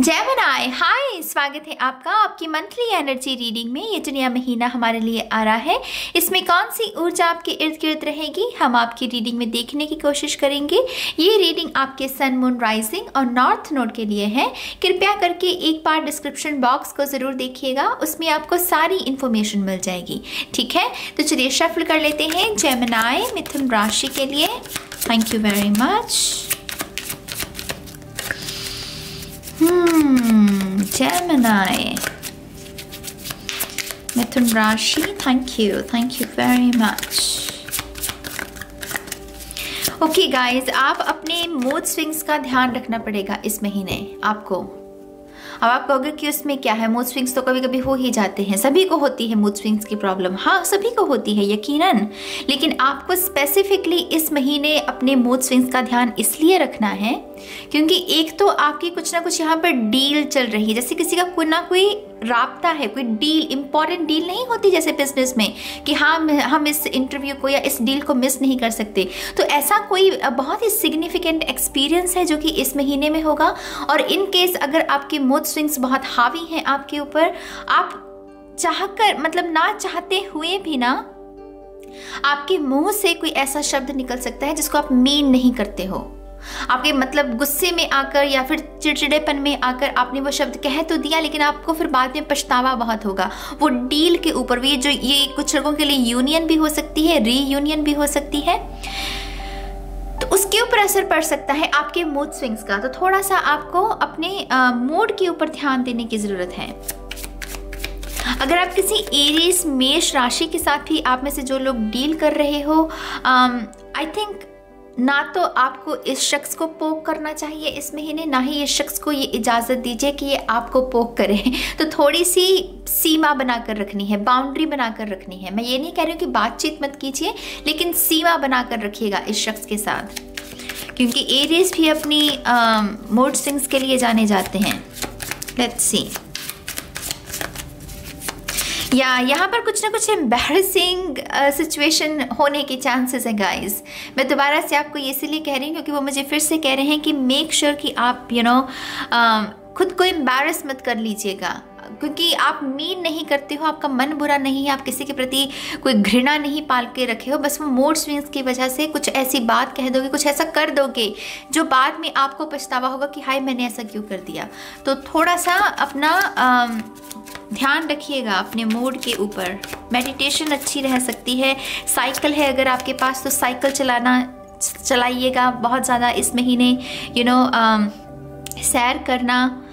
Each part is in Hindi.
जेमिनी हाय, स्वागत है आपका आपकी मंथली एनर्जी रीडिंग में। ये जो नया महीना हमारे लिए आ रहा है, इसमें कौन सी ऊर्जा आपके इर्द गिर्द रहेगी, हम आपकी रीडिंग में देखने की कोशिश करेंगे। ये रीडिंग आपके सन, मून, राइजिंग और नॉर्थ नोड के लिए है। कृपया करके एक बार डिस्क्रिप्शन बॉक्स को ज़रूर देखिएगा, उसमें आपको सारी इन्फॉर्मेशन मिल जाएगी। ठीक है, तो चलिए शफल कर लेते हैं जेमिनी मिथुन राशि के लिए। Thank you very much. Gemini मिथुन राशि, thank you very much. Okay guys, आप अपने मूड स्विंग्स का ध्यान रखना पड़ेगा इस महीने आपको। अब आप कहोगे कि उसमें क्या है, मूड स्विंग्स तो कभी कभी हो ही जाते हैं, सभी को होती है मूड स्विंग्स की प्रॉब्लम। हाँ, सभी को होती है यकीनन, लेकिन आपको स्पेसिफिकली इस महीने अपने मूड स्विंग्स का ध्यान इसलिए रखना है क्योंकि एक तो आपकी कुछ ना कुछ यहाँ पर डील चल रही है, जैसे किसी का कोई ना कोई राब्ता है, कोई डील, इंपॉर्टेंट डील नहीं होती जैसे बिजनेस में कि हाँ हम इस इंटरव्यू को या इस डील को मिस नहीं कर सकते। तो ऐसा कोई बहुत ही सिग्निफिकेंट एक्सपीरियंस है जो कि इस महीने में होगा। और इन केस अगर आपके मूड स्विंग्स बहुत हावी हैं आपके ऊपर, आप चाहकर मतलब ना चाहते हुए भी ना आपके मुंह से कोई ऐसा शब्द निकल सकता है जिसको आप मीन नहीं करते हो। आपके मतलब गुस्से में आकर या फिर चिड़चिड़ेपन में आकर आपने वो शब्द कह तो दिया, लेकिन आपको फिर बाद में पछतावा बहुत होगा वो डील के ऊपर। ये कुछ लोगों के लिए यूनियन भी हो सकती है, रीयूनियन भी हो सकती है, तो उसके ऊपर असर पड़ सकता है आपके मूड स्विंग्स का। तो थोड़ा सा आपको अपने मूड के ऊपर ध्यान देने की जरूरत है। अगर आप किसी एरीज मेष राशि के साथ भी आप में से जो लोग डील कर रहे हो, आई थिंक ना तो आपको इस शख्स को पोक करना चाहिए इस महीने, ना ही इस शख्स को ये इजाज़त दीजिए कि ये आपको पोक करे। तो थोड़ी सी सीमा बनाकर रखनी है, बाउंड्री बनाकर रखनी है। मैं ये नहीं कह रही हूँ कि बातचीत मत कीजिए, लेकिन सीमा बनाकर रखिएगा इस शख्स के साथ, क्योंकि एरीज भी अपनी मूड स्विंग्स के लिए जाने जाते हैं। लेट्स सी, या यहाँ पर कुछ ना कुछ एम्बैरेसिंग सिचुएशन होने के चांसेस हैं गाइस। मैं दोबारा से आपको ये इसलिए कह रही हूँ क्योंकि वो मुझे फिर से कह रहे हैं कि मेक श्योर कि आप खुद को एम्बैरस मत कर लीजिएगा, क्योंकि आप मीन नहीं करते हो, आपका मन बुरा नहीं है, आप किसी के प्रति कोई घृणा नहीं पाल के रखे हो, बस वो मूड स्विंग्स की वजह से कुछ ऐसी बात कह दोगे, कुछ ऐसा कर दोगे जो बाद में आपको पछतावा होगा कि हाय मैंने ऐसा क्यों कर दिया। तो थोड़ा सा अपना ध्यान रखिएगा अपने मूड के ऊपर। मेडिटेशन अच्छी रह सकती है, साइकिल है अगर आपके पास तो साइकिल चलाइएगा बहुत ज़्यादा इस महीने। सैर करना,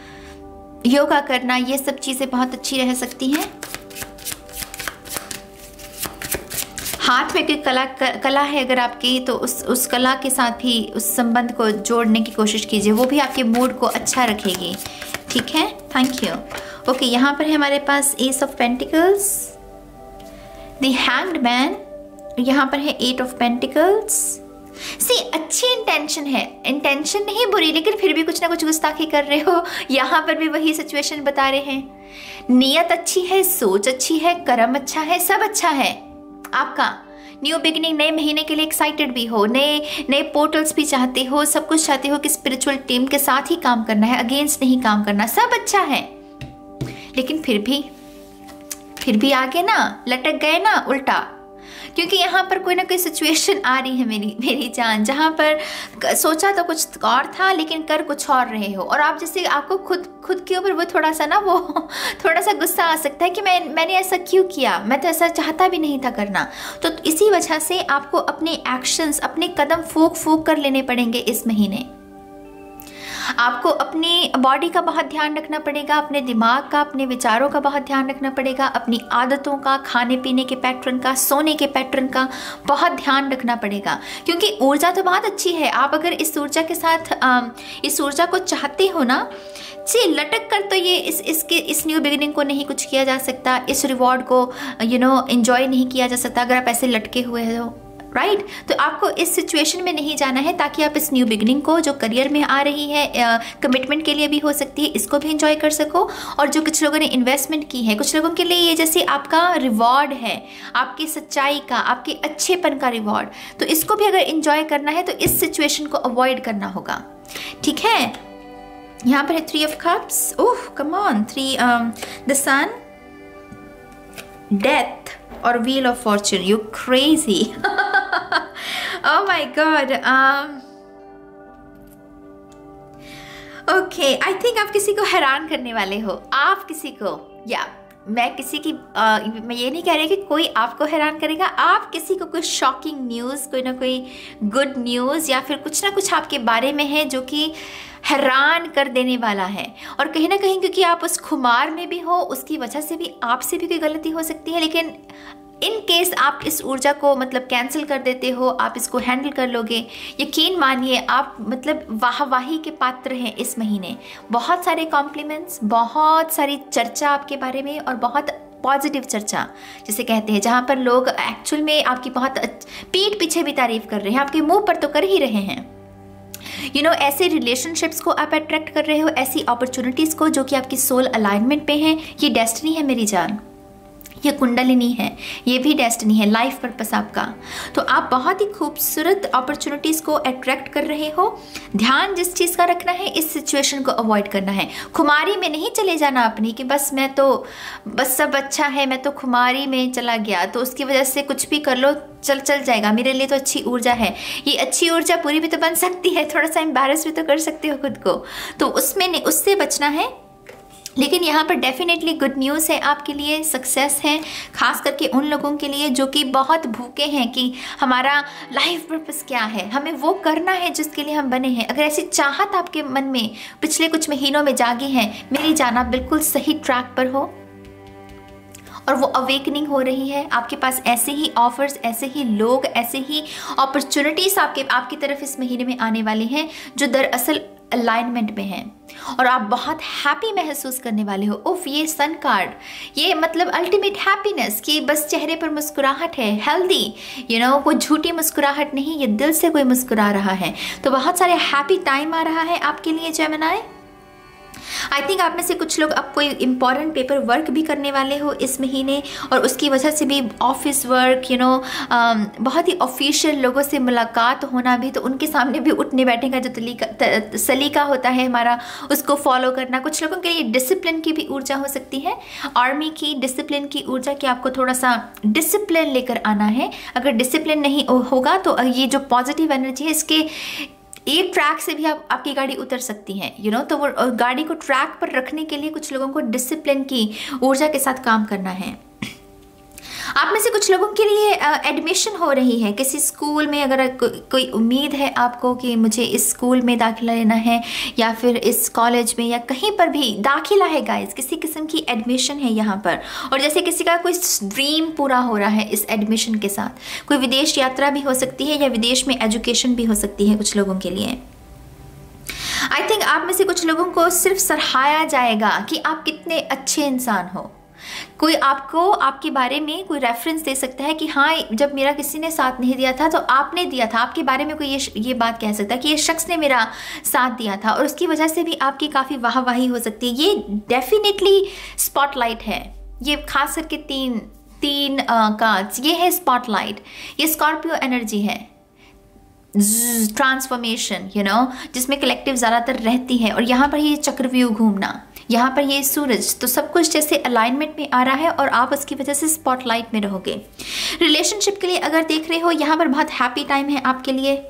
योगा करना, ये सब चीज़ें बहुत अच्छी रह सकती हैं। हाथ में कोई कला है अगर आपकी, तो उस कला के साथ भी उस संबंध को जोड़ने की कोशिश कीजिए, वो भी आपके मूड को अच्छा रखेगी। ठीक है, थैंक यू। ओके, यहाँ पर है हमारे पास ace of pentacles, the hanged man, यहाँ पर है एट ऑफ पेंटिकल्स। सी, अच्छी इंटेंशन है, इंटेंशन नहीं बुरी, लेकिन फिर भी कुछ ना कुछ गुस्ताखी कर रहे हो। यहाँ पर भी वही सिचुएशन बता रहे हैं। नियत अच्छी है, सोच अच्छी है, कर्म अच्छा है, सब अच्छा है आपका। न्यू बिगिनिंग, नए महीने के लिए एक्साइटेड भी हो, नए पोर्टल्स भी चाहते हो, सब कुछ चाहते हो कि स्पिरिचुअल टीम के साथ ही काम करना है, अगेंस्ट नहीं काम करना, सब अच्छा है। लेकिन फिर भी आगे ना लटक गए ना उल्टा, क्योंकि यहाँ पर कोई ना कोई सिचुएशन आ रही है मेरी जान, जहाँ पर सोचा तो कुछ और था लेकिन कर कुछ और रहे हो, और आप जैसे आपको खुद के ऊपर वो थोड़ा सा गुस्सा आ सकता है कि मैंने ऐसा क्यों किया, मैं तो ऐसा चाहता भी नहीं था करना। तो इसी वजह से आपको अपने एक्शंस, अपने कदम फूंक कर लेने पड़ेंगे इस महीने। आपको अपनी बॉडी का बहुत ध्यान रखना पड़ेगा, अपने दिमाग का, अपने विचारों का बहुत ध्यान रखना पड़ेगा, अपनी आदतों का, खाने पीने के पैटर्न का, सोने के पैटर्न का बहुत ध्यान रखना पड़ेगा, क्योंकि ऊर्जा तो बहुत अच्छी है। आप अगर इस ऊर्जा के साथ इस ऊर्जा को चाहते हो ना, जी लटक कर तो ये इस न्यू बिगिनिंग को नहीं कुछ किया जा सकता, इस रिवॉर्ड को एंजॉय नहीं किया जा सकता अगर आप ऐसे लटके हुए हो, राइट। तो आपको इस सिचुएशन में नहीं जाना है, ताकि आप इस न्यू बिगिनिंग को जो करियर में आ रही है, कमिटमेंट के लिए भी हो सकती है, इसको भी एंजॉय कर सको। और जो कुछ लोगों ने इन्वेस्टमेंट की है, कुछ लोगों के लिए ये जैसे आपका रिवॉर्ड है, आपकी सच्चाई का, आपके अच्छेपन का रिवॉर्ड, तो इसको भी अगर एंजॉय करना है तो इस सिचुएशन को अवॉइड करना होगा। ठीक है, यहाँ पर है 3 of cups, oh come on, 3 the sun, death और wheel of fortune. You crazy. Oh my God. Okay, I think आप किसी को हैरान करने वाले हो, आप किसी को, या मैं किसी की मैं ये नहीं कह रही कि कोई आपको हैरान करेगा, आप किसी को कोई शॉकिंग न्यूज़, कोई ना कोई गुड न्यूज़ या फिर कुछ ना कुछ आपके बारे में है जो कि हैरान कर देने वाला है। और कहीं ना कहीं क्योंकि आप उस खुमार में भी हो, उसकी वजह से भी आपसे भी कोई गलती हो सकती है, लेकिन इन केस आप इस ऊर्जा को मतलब कैंसिल कर देते हो, आप इसको हैंडल कर लोगे, यकीन मानिए आप मतलब वाहवाही के पात्र हैं इस महीने। बहुत सारे कॉम्प्लीमेंट्स, बहुत सारी चर्चा आपके बारे में, और बहुत पॉजिटिव चर्चा जिसे कहते हैं, जहाँ पर लोग एक्चुअल में आपकी बहुत पीठ पीछे भी तारीफ कर रहे हैं, आपके मुंह पर तो कर ही रहे हैं। यू नो, ऐसे रिलेशनशिप्स को आप अट्रैक्ट कर रहे हो, ऐसी अपॉर्चुनिटीज़ को जो कि आपकी सोल अलाइनमेंट पे हैं। ये डेस्टिनी है मेरी जान, ये कुंडलिनी है, ये भी डेस्टिनी है, लाइफ पर्पस आपका। तो आप बहुत ही खूबसूरत अपॉर्चुनिटीज़ को अट्रैक्ट कर रहे हो। ध्यान जिस चीज़ का रखना है, इस सिचुएशन को अवॉइड करना है। खुमारी में नहीं चले जाना अपनी कि बस मैं तो बस सब अच्छा है, मैं तो खुमारी में चला गया तो उसकी वजह से कुछ भी कर लो, चल जाएगा, मेरे लिए तो अच्छी ऊर्जा है। ये अच्छी ऊर्जा पूरी भी तो बन सकती है, थोड़ा सा एम्बैरेस भी तो कर सकते हो खुद को, तो उसमें नहीं, उससे बचना है। लेकिन यहाँ पर डेफिनेटली गुड न्यूज़ है आपके लिए, सक्सेस है, खास करके उन लोगों के लिए जो कि बहुत भूखे हैं कि हमारा लाइफ पर्पस क्या है, हमें वो करना है जिसके लिए हम बने हैं। अगर ऐसी चाहत आपके मन में पिछले कुछ महीनों में जागी है, मेरी जान, आप बिल्कुल सही ट्रैक पर हो और वो अवेकनिंग हो रही है। आपके पास ऐसे ही ऑफर्स, ऐसे ही लोग, ऐसे ही अपॉर्चुनिटीज़ आपकी तरफ इस महीने में आने वाले हैं जो दरअसल अलाइनमेंट में हैं, और आप बहुत हैप्पी महसूस करने वाले हो। उफ, ये सन कार्ड, ये मतलब अल्टीमेट हैप्पीनेस कि बस चेहरे पर मुस्कुराहट है, हेल्दी, यू नो, कोई झूठी मुस्कुराहट नहीं, ये दिल से कोई मुस्कुरा रहा है। तो बहुत सारे हैप्पी टाइम आ रहा है आपके लिए जेमिनी। आई थिंक आप में से कुछ लोग अब कोई इंपॉर्टेंट पेपर वर्क भी करने वाले हो इस महीने, और उसकी वजह से भी ऑफिस वर्क, यू नो, बहुत ही ऑफिशियल लोगों से मुलाकात होना भी, तो उनके सामने भी उठने बैठने का जो सलीका होता है हमारा, उसको फॉलो करना। कुछ लोगों के लिए डिसिप्लिन की भी ऊर्जा हो सकती है, आर्मी की डिसिप्लिन की ऊर्जा, कि आपको थोड़ा सा डिसिप्लिन लेकर आना है। अगर डिसिप्लिन नहीं होगा तो ये जो पॉजिटिव एनर्जी है, इसके एक ट्रैक से भी आपकी गाड़ी उतर सकती है, यू नो। तो वो गाड़ी को ट्रैक पर रखने के लिए कुछ लोगों को डिसिप्लिन की ऊर्जा के साथ काम करना है। आप में से कुछ लोगों के लिए एडमिशन हो रही है किसी स्कूल में। अगर कोई उम्मीद है आपको कि मुझे इस स्कूल में दाखिला लेना है या फिर इस कॉलेज में या कहीं पर भी दाखिला है गाइस, किसी किस्म की एडमिशन है यहाँ पर, और जैसे किसी का कोई ड्रीम पूरा हो रहा है इस एडमिशन के साथ। कोई विदेश यात्रा भी हो सकती है या विदेश में एजुकेशन भी हो सकती है कुछ लोगों के लिए। आई थिंक आप में से कुछ लोगों को सिर्फ सराहाया जाएगा कि आप कितने अच्छे इंसान हो। कोई आपको आपके बारे में कोई रेफरेंस दे सकता है कि हाँ, जब मेरा किसी ने साथ नहीं दिया था तो आपने दिया था। आपके बारे में कोई ये बात कह सकता है कि ये शख्स ने मेरा साथ दिया था, और उसकी वजह से भी आपकी काफ़ी वाहवाही हो सकती है। ये डेफिनेटली स्पॉटलाइट है। ये खास करके तीन कार्ड्स, ये है स्पॉटलाइट, ये स्कॉर्पियो एनर्जी है, ट्रांसफॉर्मेशन, यू नो, जिसमें कलेक्टिव ज़्यादातर रहती है। और यहाँ पर ये चक्रव्यूह घूमना, यहाँ पर ये सूरज, तो सब कुछ जैसे अलाइनमेंट में आ रहा है और आप उसकी वजह से स्पॉटलाइट में रहोगे। रिलेशनशिप के लिए अगर देख रहे हो, यहाँ पर बहुत हैप्पी टाइम है आपके लिए।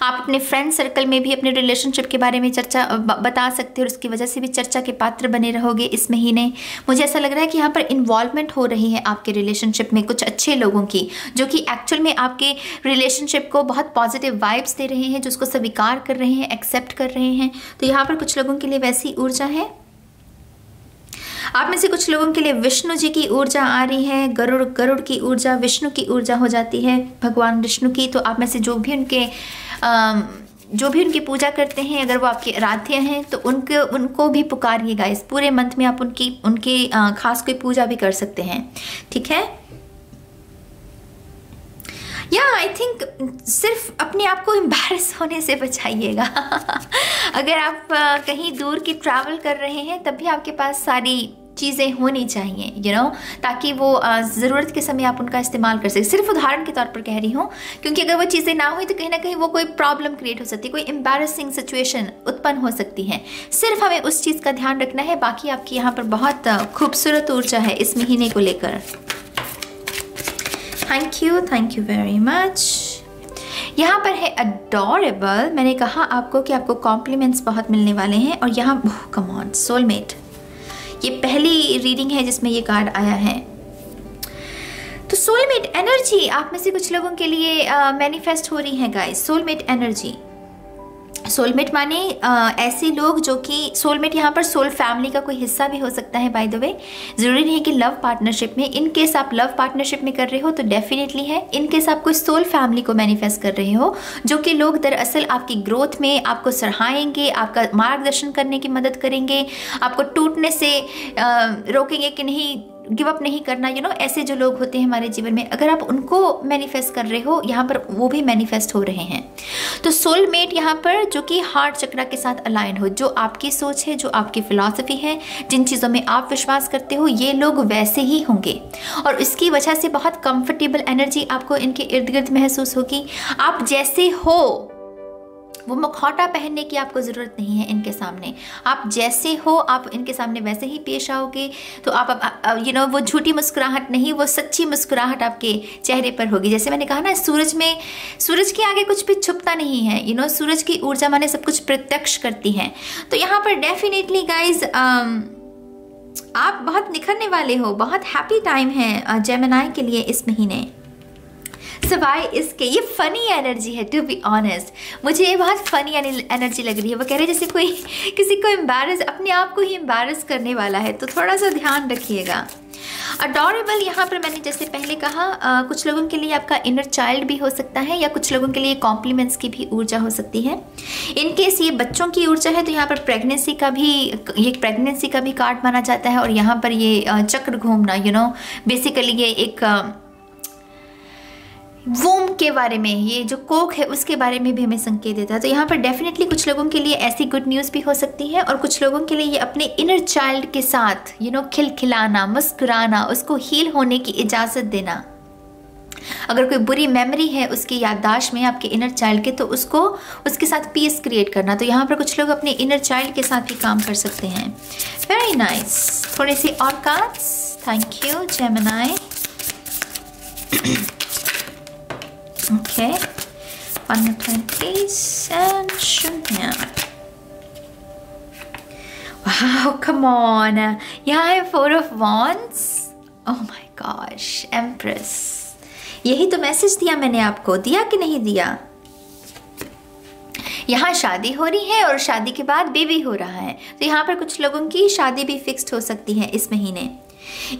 आप अपने फ्रेंड सर्कल में भी अपने रिलेशनशिप के बारे में चर्चा बता सकते हो, और उसकी वजह से भी चर्चा के पात्र बने रहोगे इस महीने। मुझे ऐसा लग रहा है कि यहाँ पर इन्वॉल्वमेंट हो रही है आपके रिलेशनशिप में कुछ अच्छे लोगों की, जो कि एक्चुअल में आपके रिलेशनशिप को बहुत पॉजिटिव वाइब्स दे रहे हैं, जो उसको स्वीकार कर रहे हैं, एक्सेप्ट कर रहे हैं। तो यहाँ पर कुछ लोगों के लिए वैसी ऊर्जा है। आप में से कुछ लोगों के लिए विष्णु जी की ऊर्जा आ रही है। गरुड़ की ऊर्जा विष्णु की ऊर्जा हो जाती है, भगवान विष्णु की। तो आप में से जो भी उनकी पूजा करते हैं, अगर वो आपके आराध्य हैं तो उनको भी पुकारिएगा। इस पूरे मंथ में आप उनकी खास कोई पूजा भी कर सकते हैं, ठीक है। या आई थिंक सिर्फ अपने आप को एम्बैरस होने से बचाइएगा। अगर आप कहीं दूर की ट्रैवल कर रहे हैं तब भी आपके पास सारी चीज़ें होनी चाहिए, यू नो, ताकि वो ज़रूरत के समय आप उनका इस्तेमाल कर सकें। सिर्फ उदाहरण के तौर पर कह रही हूँ, क्योंकि अगर वो चीज़ें ना हुई तो कहीं ना कहीं वो कोई प्रॉब्लम क्रिएट हो सकती है, कोई एम्बैरेसिंग सिचुएशन उत्पन्न हो सकती है। सिर्फ हमें उस चीज़ का ध्यान रखना है। बाकी आपकी यहाँ पर बहुत खूबसूरत ऊर्जा है इस महीने को लेकर। Thank you very much. यहाँ पर है अडोरेबल। मैंने कहा आपको कि आपको कॉम्प्लीमेंट्स बहुत मिलने वाले हैं। और यहाँ कम ऑन, सोलमेट, ये पहली रीडिंग है जिसमें ये कार्ड आया है। तो सोलमेट एनर्जी आप में से कुछ लोगों के लिए मैनिफेस्ट हो रही है गाइस। सोलमेट एनर्जी, सोलमेट माने ऐसे लोग जो कि, सोलमेट यहाँ पर सोल फैमिली का कोई हिस्सा भी हो सकता है बाय द वे। ज़रूरी नहीं है कि लव पार्टनरशिप में। इन केस आप लव पार्टनरशिप में कर रहे हो तो डेफिनेटली है। इन केस आप कोई सोल फैमिली को मैनिफेस्ट कर रहे हो, जो कि लोग दरअसल आपकी ग्रोथ में आपको सराहाएंगे, आपका मार्गदर्शन करने की मदद करेंगे, आपको टूटने से रोकेंगे कि नहीं, गिव अप नहीं करना, यू नो, ऐसे जो लोग होते हैं हमारे जीवन में, अगर आप उनको मैनिफेस्ट कर रहे हो यहाँ पर, वो भी मैनिफेस्ट हो रहे हैं। तो सोलमेट यहाँ पर जो कि हार्ट चक्रा के साथ अलाइन हो, जो आपकी सोच है, जो आपकी फिलॉसफी है, जिन चीज़ों में आप विश्वास करते हो, ये लोग वैसे ही होंगे। और इसकी वजह से बहुत कंफर्टेबल एनर्जी आपको इनके इर्द गिर्द महसूस होगी। आप जैसे हो, वो मुखौटा पहनने की आपको ज़रूरत नहीं है इनके सामने। आप जैसे हो, आप इनके सामने वैसे ही पेश आओगे। तो आप यू नो, वो झूठी मुस्कुराहट नहीं, वो सच्ची मुस्कुराहट आपके चेहरे पर होगी। जैसे मैंने कहा ना, सूरज में, सूरज के आगे कुछ भी छुपता नहीं है, यू नो, सूरज की ऊर्जा माने सब कुछ प्रत्यक्ष करती है। तो यहाँ पर डेफिनेटली गाइज आप बहुत निखरने वाले हो। बहुत हैप्पी टाइम है जेमिनी के लिए इस महीने। सवाए इसके, ये फनी एनर्जी है, टू बी ऑनेस्ट मुझे ये बहुत फनी एनर्जी लग रही है। वो कह रहे हैं जैसे कोई किसी को एम्बैरस, अपने आप को ही एम्बैरस करने वाला है, तो थोड़ा सा ध्यान रखिएगा। अडोरेबल यहाँ पर मैंने जैसे पहले कहा, कुछ लोगों के लिए आपका इनर चाइल्ड भी हो सकता है, या कुछ लोगों के लिए कॉम्प्लीमेंट्स की भी ऊर्जा हो सकती है। इन केस ये बच्चों की ऊर्जा है तो यहाँ पर प्रेगनेंसी का भी कार्ड माना जाता है। और यहाँ पर ये चक्र घूमना, यू नो, बेसिकली ये एक वूम के बारे में, ये जो कोख है उसके बारे में भी हमें संकेत देता है। तो यहाँ पर डेफिनेटली कुछ लोगों के लिए ऐसी गुड न्यूज़ भी हो सकती है। और कुछ लोगों के लिए ये अपने इनर चाइल्ड के साथ, यू नो, खिलखिलाना, मुस्कुराना, उसको हील होने की इजाज़त देना। अगर कोई बुरी मेमोरी है उसकी याददाश्त में आपके इनर चाइल्ड के, तो उसको, उसके साथ पीस क्रिएट करना। तो यहाँ पर कुछ लोग अपने इनर चाइल्ड के साथ भी काम कर सकते हैं। Very nice. थोड़ी सी और cards. Thank you Gemini. Okay, 120 and शून्य। Wow, come on. यहाँ है 4 of Wands. Oh my gosh, Empress. यही तो मैसेज दिया मैंने आपको, दिया कि नहीं दिया? यहाँ शादी हो रही है और शादी के बाद बेबी हो रहा है। तो यहाँ पर कुछ लोगों की शादी भी फिक्स्ड हो सकती है इस महीने।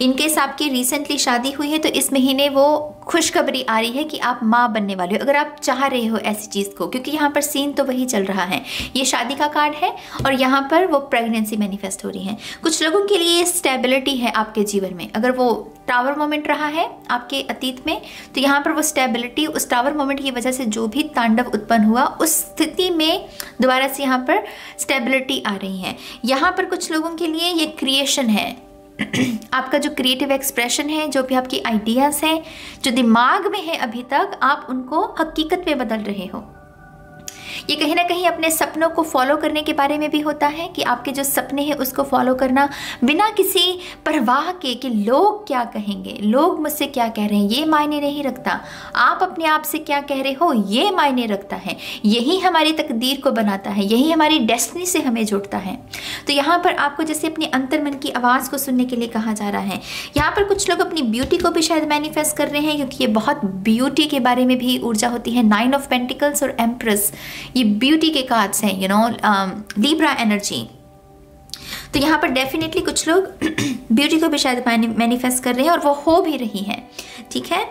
इनकेस आपकी रिसेंटली शादी हुई है तो इस महीने वो खुशखबरी आ रही है कि आप माँ बनने वाले हो, अगर आप चाह रहे हो ऐसी चीज़ को, क्योंकि यहाँ पर सीन तो वही चल रहा है। ये शादी का कार्ड है और यहाँ पर वो प्रेगनेंसी मैनिफेस्ट हो रही है। कुछ लोगों के लिए स्टेबिलिटी है आपके जीवन में। अगर वो टावर मोमेंट रहा है आपके अतीत में, तो यहाँ पर वो स्टेबिलिटी, उस टावर मोमेंट की वजह से जो भी तांडव उत्पन्न हुआ, उस स्थिति में दोबारा से यहाँ पर स्टेबिलिटी आ रही है। यहाँ पर कुछ लोगों के लिए ये क्रिएशन है। आपका जो क्रिएटिव एक्सप्रेशन है, जो भी आपकी आइडियाज़ हैं, जो दिमाग में है अभी तक, आप उनको हकीकत में बदल रहे हो। ये कहीं ना कहीं अपने सपनों को फॉलो करने के बारे में भी होता है कि आपके जो सपने हैं उसको फॉलो करना बिना किसी परवाह के कि लोग क्या कहेंगे, लोग मुझसे क्या कह रहे हैं, ये मायने नहीं रखता। आप अपने आप से क्या कह रहे हो ये मायने रखता है। यही हमारी तकदीर को बनाता है, यही हमारी डेस्टिनी से हमें जोड़ता है। तो यहाँ पर आपको जैसे अपने अंतर्मन की आवाज़ को सुनने के लिए कहा जा रहा है। यहाँ पर कुछ लोग अपनी ब्यूटी को भी शायद मैनिफेस्ट कर रहे हैं, क्योंकि ये बहुत ब्यूटी के बारे में भी ऊर्जा होती है। 9 ऑफ पेंटिकल्स और एम्प्रेस, ये ब्यूटी के कार्ड्स हैं, यू नो, लिब्रा एनर्जी। तो यहाँ पर डेफिनेटली कुछ लोग ब्यूटी को भी शायद मैनिफेस्ट कर रहे हैं और वो हो भी रही है। ठीक है,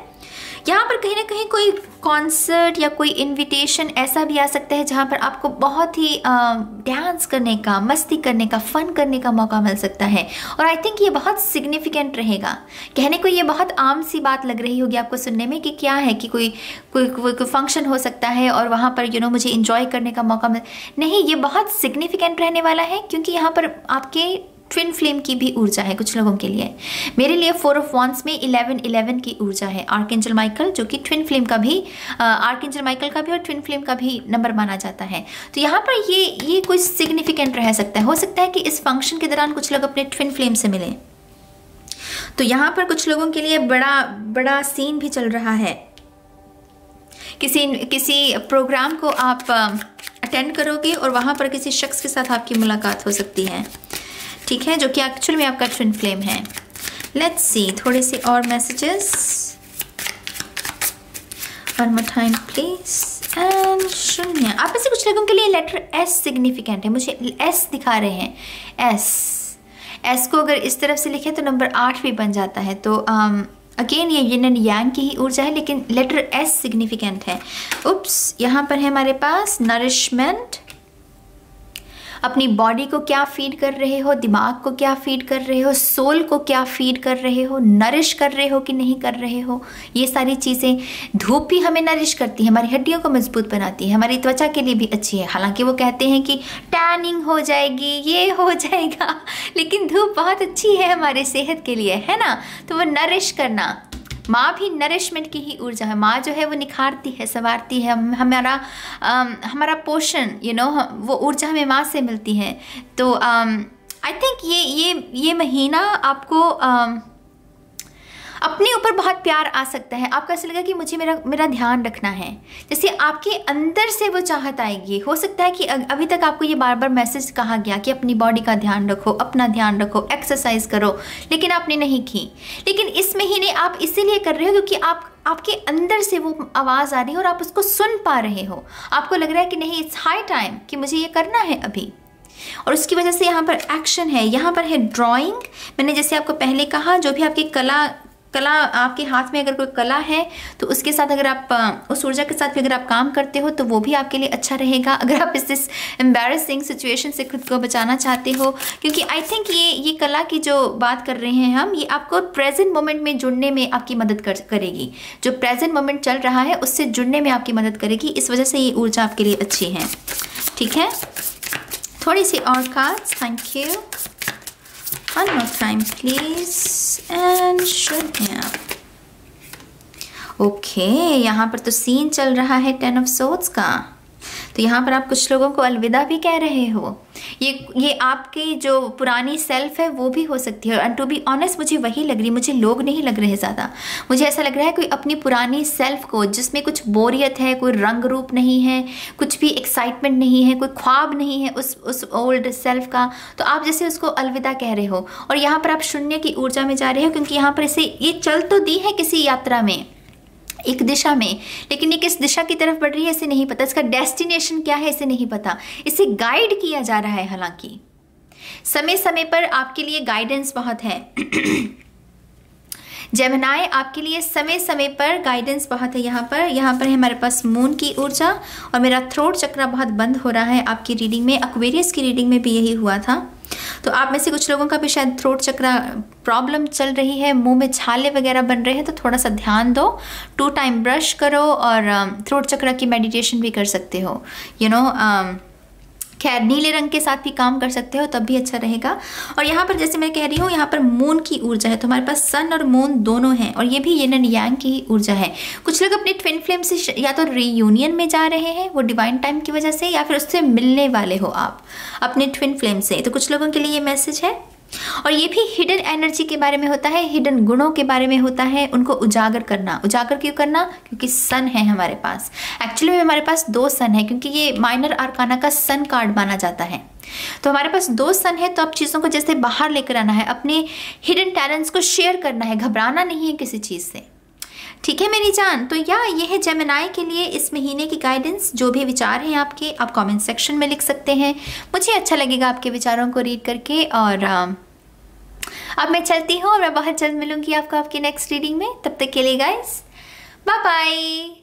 यहाँ पर कहीं ना कहीं कोई कॉन्सर्ट या कोई इनविटेशन ऐसा भी आ सकता है जहाँ पर आपको बहुत ही डांस करने का, मस्ती करने का, फन करने का मौका मिल सकता है। और आई थिंक ये बहुत सिग्निफिकेंट रहेगा। कहने को ये बहुत आम सी बात लग रही होगी आपको सुनने में कि क्या है कि कोई फंक्शन हो सकता है और वहाँ पर यू नो मुझे इंजॉय करने का मौका मिल, नहीं, ये बहुत सिग्निफिकेंट रहने वाला है। क्योंकि यहाँ पर आपके ट्विन फ्लेम की भी ऊर्जा है कुछ लोगों के लिए। मेरे लिए 4 ऑफ वांड्स में 11 की ऊर्जा है। आर्कएंजल माइकल जो कि ट्विन फ्लेम का भी, आर्कएंजल माइकल का भी और ट्विन फ्लेम का भी नंबर माना जाता है। तो यहाँ पर ये कुछ सिग्निफिकेंट रह सकता है। हो सकता है कि इस फंक्शन के दौरान कुछ लोग अपने ट्विन फ्लेम से मिलें। तो यहाँ पर कुछ लोगों के लिए बड़ा सीन भी चल रहा है। किसी प्रोग्राम को आप अटेंड करोगे और वहाँ पर किसी शख्स के साथ आपकी मुलाकात हो सकती है, ठीक है, जो कि एक्चुअल में आपका ट्विन फ्लेम है। लेट्स सी थोड़े से और messages, one more time please. And शून्य, आप में से कुछ लोगों के लिए लेटर एस सिग्निफिकेंट है। मुझे एस दिखा रहे हैं। एस को अगर इस तरफ से लिखें तो नंबर 8 भी बन जाता है। तो अगेन ये यिन एंड यांग की ही ऊर्जा है, लेकिन लेटर एस सिग्निफिकेंट है। उप्स, यहाँ पर है हमारे पास नरिशमेंट। अपनी बॉडी को क्या फीड कर रहे हो, दिमाग को क्या फीड कर रहे हो, सोल को क्या फीड कर रहे हो, नरिश कर रहे हो कि नहीं कर रहे हो, ये सारी चीज़ें। धूप भी हमें नरिश करती है, हमारी हड्डियों को मजबूत बनाती है, हमारी त्वचा के लिए भी अच्छी है। हालांकि वो कहते हैं कि टैनिंग हो जाएगी, ये हो जाएगा, लेकिन धूप बहुत अच्छी है हमारे सेहत के लिए, है ना। तो वो नरिश करना, माँ भी नरिशमेंट की ही ऊर्जा है। माँ जो है वो निखारती है, संवारती है, हमारा पोषण, वो ऊर्जा हमें माँ से मिलती है। तो आई थिंक ये महीना आपको अपने ऊपर बहुत प्यार आ सकता है। आपको ऐसा लगेगा कि मुझे मेरा ध्यान रखना है, जैसे आपके अंदर से वो चाहत आएगी। हो सकता है कि अभी तक आपको ये बार बार मैसेज कहा गया कि अपनी बॉडी का ध्यान रखो, अपना ध्यान रखो, एक्सरसाइज करो, लेकिन आपने नहीं की। लेकिन इस महीने आप इसीलिए कर रहे हो क्योंकि आपके अंदर से वो आवाज़ आ रही है और आप उसको सुन पा रहे हो। आपको लग रहा है कि नहीं, इट्स हाई टाइम कि मुझे ये करना है अभी, और उसकी वजह से यहाँ पर एक्शन है। यहाँ पर है ड्राइंग। मैंने जैसे आपको पहले कहा, जो भी आपकी कला आपके हाथ में अगर कोई कला है तो उसके साथ अगर आप उस ऊर्जा के साथ भी अगर आप काम करते हो तो वो भी आपके लिए अच्छा रहेगा। अगर आप इस एम्बैरेसिंग सिचुएशन से खुद को बचाना चाहते हो, क्योंकि आई थिंक ये कला की जो बात कर रहे हैं हम, ये आपको प्रेजेंट मोमेंट में जुड़ने में आपकी मदद करेगी। जो प्रेजेंट मोमेंट चल रहा है उससे जुड़ने में आपकी मदद करेगी। इस वजह से ये ऊर्जा आपके लिए अच्छी है, ठीक है। थोड़ी सी और cards, thank you. One more time please and शून्य। ओके, यहाँ पर तो सीन चल रहा है 10 ऑफ सोर्ड्स का। तो यहाँ पर आप कुछ लोगों को अलविदा भी कह रहे हो। ये आपकी जो पुरानी सेल्फ है वो भी हो सकती है। एंड टू बी ऑनेस्ट मुझे वही लग रही, मुझे लोग नहीं लग रहे ज़्यादा। मुझे ऐसा लग रहा है कोई अपनी पुरानी सेल्फ को, जिसमें कुछ बोरियत है, कोई रंग रूप नहीं है, कुछ भी एक्साइटमेंट नहीं है, कोई ख्वाब नहीं है उस ओल्ड सेल्फ का, तो आप जैसे उसको अलविदा कह रहे हो। और यहाँ पर आप शून्य की ऊर्जा में जा रहे हो, क्योंकि यहाँ पर इसे ये चल तो दी है किसी यात्रा में, एक दिशा में, लेकिन ये किस दिशा की तरफ बढ़ रही है इसे नहीं पता। इसका डेस्टिनेशन क्या है इसे नहीं पता। इसे गाइड किया जा रहा है। हालांकि समय समय पर आपके लिए गाइडेंस बहुत है। जेमिनाई, आपके लिए समय समय पर गाइडेंस बहुत है। यहाँ पर है हमारे पास मून की ऊर्जा, और मेरा थ्रोट चक्र बहुत बंद हो रहा है आपकी रीडिंग में। एक्वेरियस की रीडिंग में भी यही हुआ था। तो आप में से कुछ लोगों का भी शायद थ्रोट चक्र प्रॉब्लम चल रही है, मुंह में छाले वगैरह बन रहे हैं, तो थोड़ा सा ध्यान दो। 2 टाइम ब्रश करो और थ्रोट चक्र की मेडिटेशन भी कर सकते हो। खैर नीले रंग के साथ भी काम कर सकते हो, तब भी अच्छा रहेगा। और यहाँ पर जैसे मैं कह रही हूँ, यहाँ पर मून की ऊर्जा है, तो हमारे पास सन और मून दोनों हैं, और ये भी यिन एंड यांग की ही ऊर्जा है। कुछ लोग अपने ट्विन फ्लेम से या तो रीयूनियन में जा रहे हैं वो डिवाइन टाइम की वजह से, या फिर उससे मिलने वाले हो आप अपने ट्विन फ्लेम से। तो कुछ लोगों के लिए ये मैसेज है। और ये भी हिडन एनर्जी के बारे में होता है, हिडन गुणों के बारे में होता है, उनको उजागर करना। उजागर क्यों करना? क्योंकि सन है हमारे पास। एक्चुअली में हमारे पास 2 सन है, क्योंकि ये माइनर आर्काना का सन कार्ड माना जाता है। तो हमारे पास 2 सन है, तो अब चीज़ों को जैसे बाहर लेकर आना है, अपने हिडन टैलेंट्स को शेयर करना है, घबराना नहीं है किसी चीज़ से। ठीक है मेरी जान। तो ये है जेमिनाई के लिए इस महीने की गाइडेंस। जो भी विचार हैं आपके, आप कमेंट सेक्शन में लिख सकते हैं। मुझे अच्छा लगेगा आपके विचारों को रीड करके। और अब मैं चलती हूँ और मैं बहुत जल्द मिलूंगी आपको आपकी नेक्स्ट रीडिंग में। तब तक के लिए गाइस, बाय बाय।